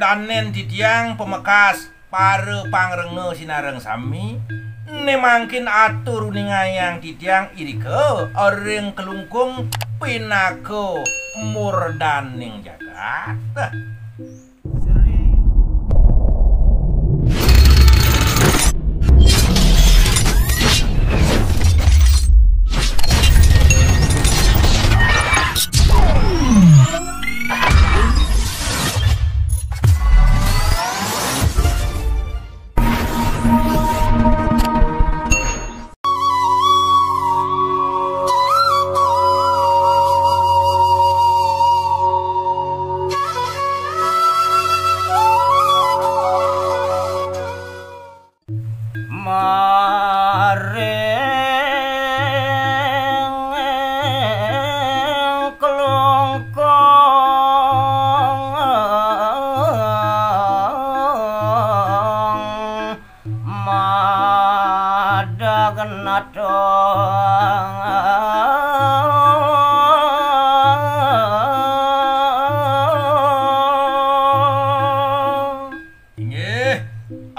danen didiang pemekas pare pangrenge sinareng sami nemangkin atur ningayang didiang irike orang kelungkung pinako murdaning jagat.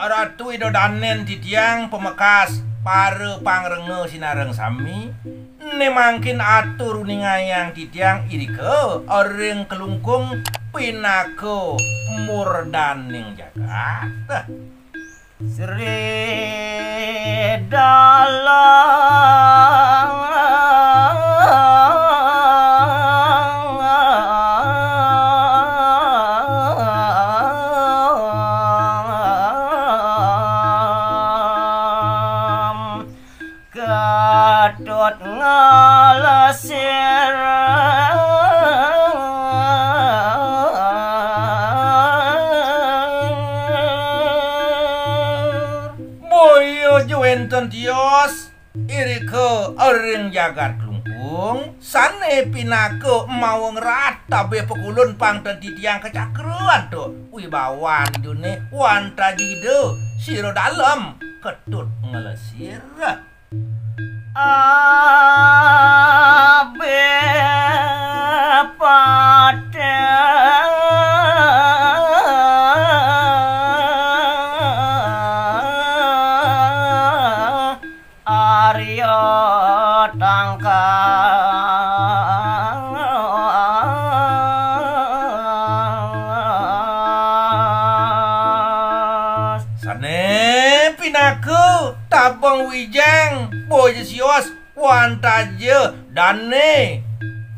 Ratu Ido danen didiang pemekas pare pangrenge sinareng sami nemangkin atur ningayang didiang irike orang kelungkung pinako murdaning jagat. Sri dalang Gadot ngalasir boyo juwenten tios irike orang jagat kelungkung sane pinako mau ngerata be pekulun pangten didiang kecakruan to wibawan dune wanta jido siro dalam ketut ngelesir abe pada Arya tangkas sane pinaku tabang wijang boy sios wantaje dane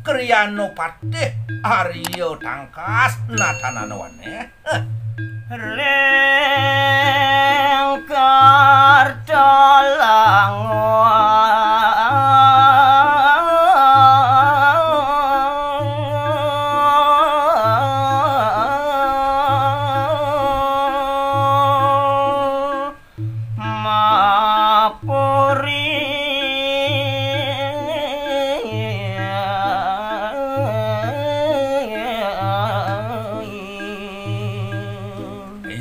kriano patih Arya tangkas natananawane lengkar dalangon mapuri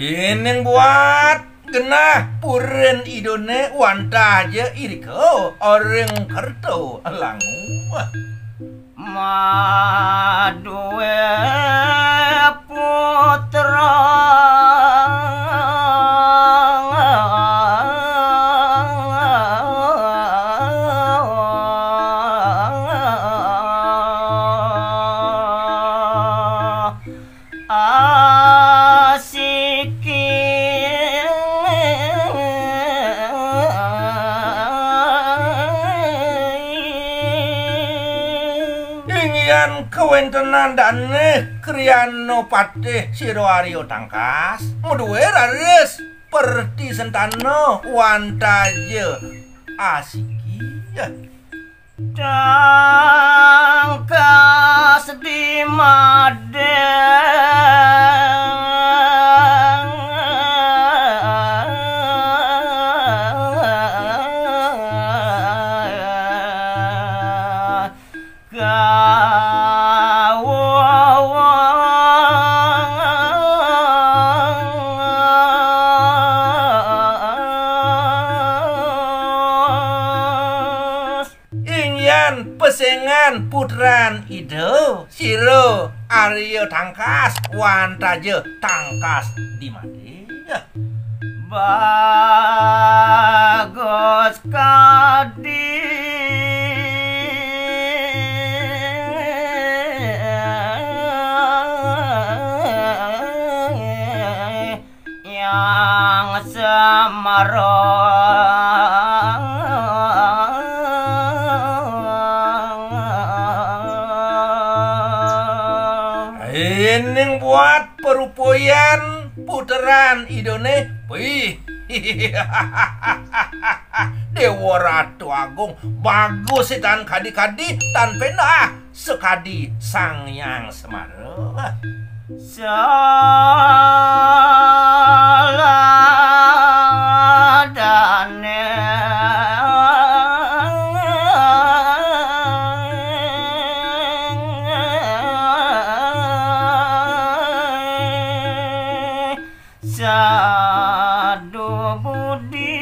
Ineng buat genah puren idone wanta aja iriko orang kerto langu madue putra kewentenan dane kriano patih siro Arya tangkas muduwe raris perti sentano wantaje asiki tangkas di pesengan putran Ido siro Arya tangkas wantaje tangkas di made. Bagus kadi yang semarang. Ini buat perupoyan puteran idone. Wih. Dewa Ratu Agung bagus sih tan kadi-kadi tan penah sekadi Sang Yang Semara. Salah dane sadu budi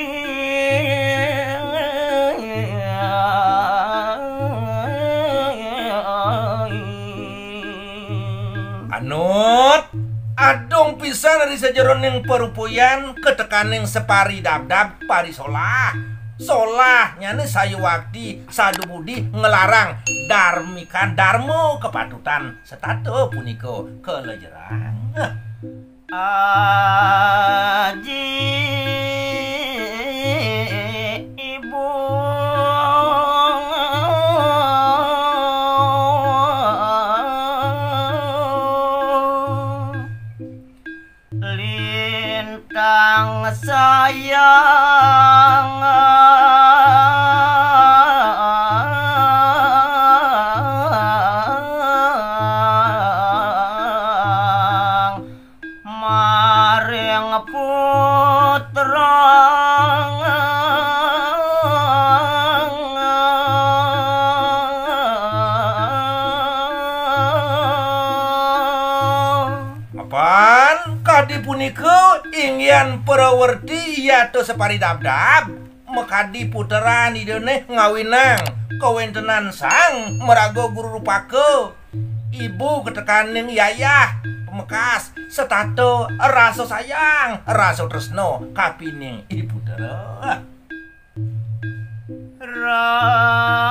Anut adong pisan dari sajeroning perupuyan ketekaning separi dabdab pari solah. Solah nyane sayu wakti sadu budi ngelarang darmikan darmo kepatutan setato puniko kelejerang. Aji ibu lintang sayang maring putra Apaan kadi punika ingyan perawerti yato separi dabdab mekadi puteran idone ngawinang kawentenan sang merago guru rupake ibu ketekaning yayah pemekas setato rasa sayang rasa tresno kapining ibu dara rare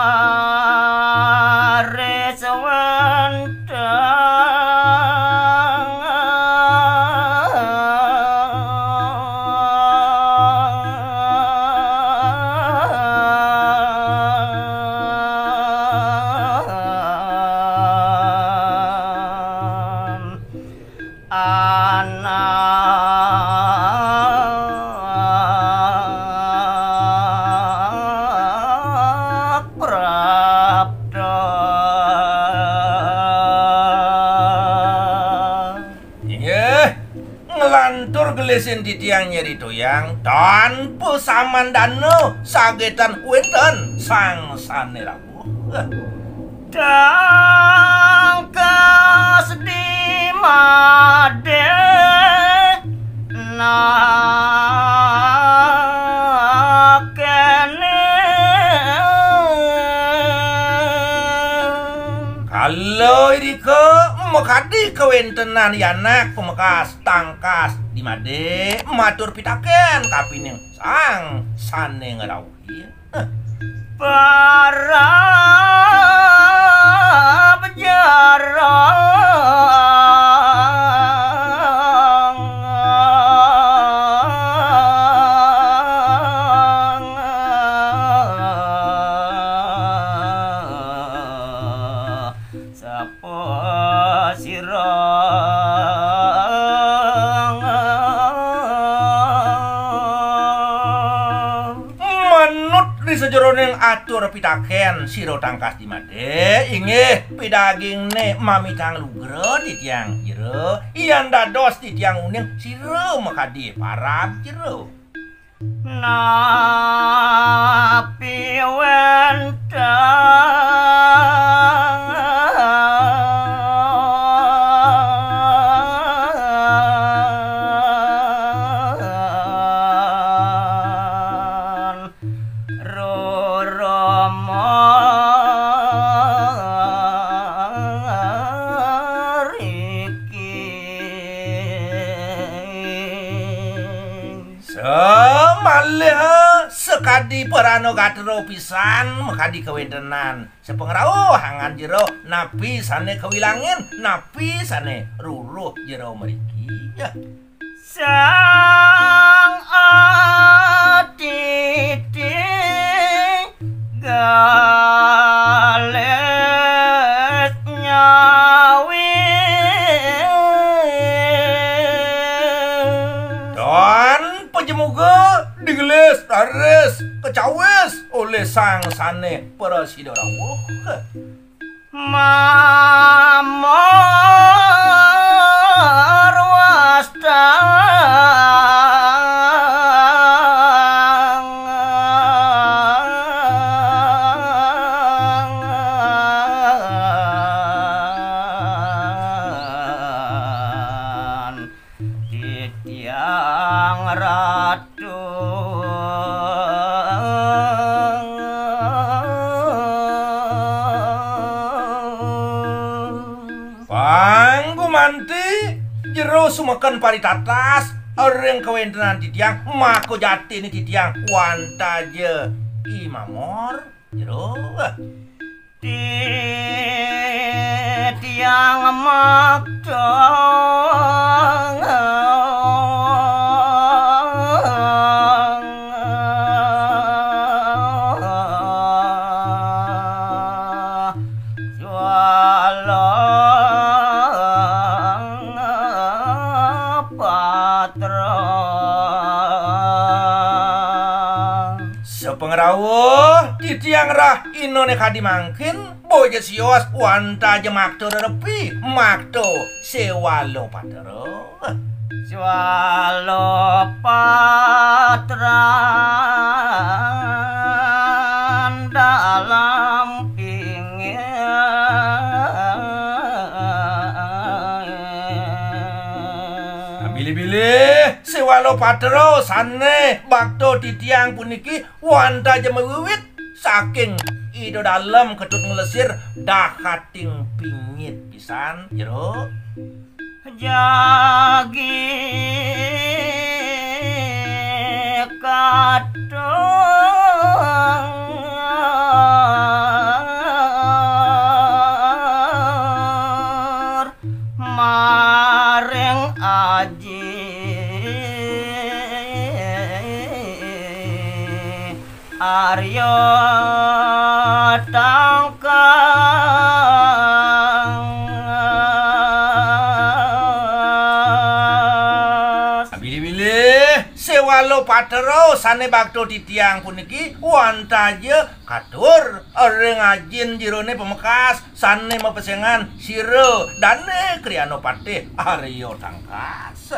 anak prapta inggih ngelantur gelesin di tiang nyeri toyang tanpa samandano sagetan wenten sang sanerabu tangkas di made nakene kalau iriko mekadi kewentenan yanak pemekas tangkas di made matur pitaken kapining sang sane ngerawuhi para penjarang sapa sirang manut di sejeroning atur pitaken siro tangkas di made inggih pidagingne mamitang lugro di tiang jero iyan dados di tiang uning siro mekadi parab jero napi wentan roromo kadi perano gatero pisan makadi kawentenan sepengrauh hangan jero napi sane kewilangin napi sane ruruh jero meriki ya. Sang atiti galet nyawi dan pejemuga digelis tares kecawes oleh sang sane presiden rawuh mamar wasta Tiang ratu panggumanti jero sumekan paritatas orang kawentenan titiang mako jati ni titiang wantaje imamor jero tiang makdo sepengerawuh titiang rah inone kadi mangkin boje sios wanta je makto repi makto sewalo patero Swalo patran dalam pingin bilih-bilih sewalo patero sane bakto titiang puniki wanta je mewiwit saking ido dalam ketut ngelesir dakating pingit pisan jero jagi katur maring aji Aryo sewalo patero sane bakto titiang puniki wantaje katur orang ngajin jirone pemekas sane mepesengan siro dane kriano patih Aryo Tangkas